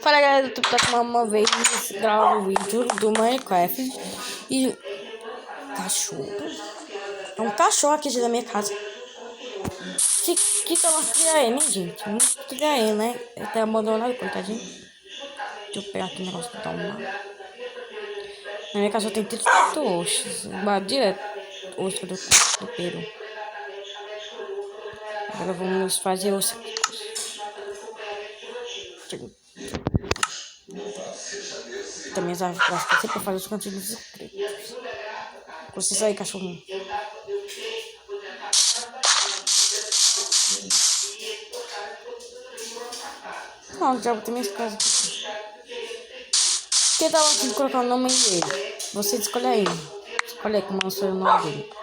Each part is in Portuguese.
Fala galera, eu tô com uma vez gravar um vídeo do Minecraft e cachorro. É um cachorro aqui da minha casa. Que tá uma cria aí, né, gente? Não cria aí, né? Ele tá abandonado, coitadinho. Deixa eu pegar aqui o negócio pra dar uma. Na minha casa tem 38 ossos. Direto osso do Peru. Agora vamos fazer osso. Também as árvores pra sempre pra fazer os cantinhos secretos. Com vocês aí, cachorrinho. Não, já botei minhas casas aqui. Quem tava aqui de colocar o nome dele? Você escolhe aí. Escolhe aí como é o seu nome dele.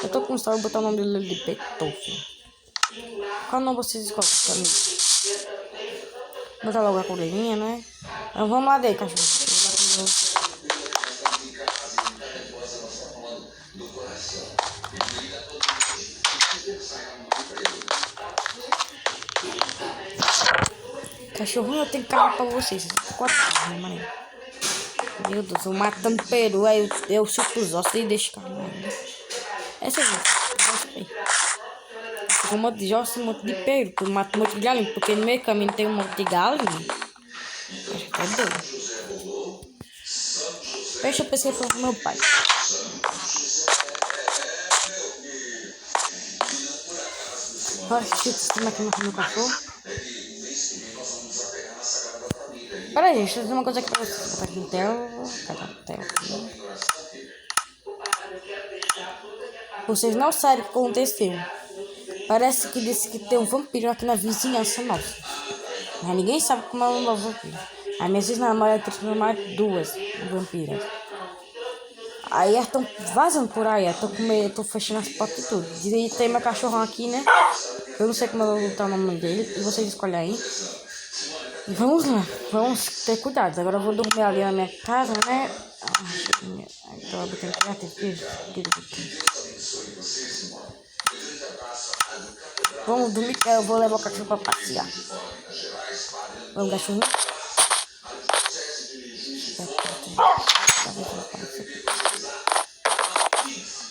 Eu tô com história de botar o nome dele de Beethoven. Qual nome vocês escolhem pra mim? Botar logo a coleirinha, né? Então vamos lá daí, cachorro. Cachorro, eu tenho carro pra vocês. 4 carros, mano. Meu Deus, eu matando peru, aí eu chupo os ossos e deixo carro. Essa é a um monte de ossos e um monte de peru. Eu mato um monte de galinha, porque no meio caminho tem um monte de galinha. Acho que é doido. Deixa eu pensar pro meu pai. Olha que sistema aqui no meu cachorro. Pera aí, gente, deixa eu dizer uma coisa aqui pra vocês. Cadê a tela? Vocês não sabem o que aconteceu. Parece que disse que tem um vampiro aqui na vizinhança nossa. Mas ninguém sabe como é um novo vampiro. As minhas ex-namoradas transformaram 2 vampiras. Aí elas estão vazando por aí. Eu tô fechando as portas e tudo. E tem meu cachorrão aqui, né? Eu não sei como eu vou botar o nome dele. E vocês escolhem aí. E vamos lá. Vamos ter cuidado. Agora eu vou dormir ali na minha casa, né? Então eu botei aqui. Vamos dormir que eu vou levar o cachorro pra passear. Vamos, cachorro.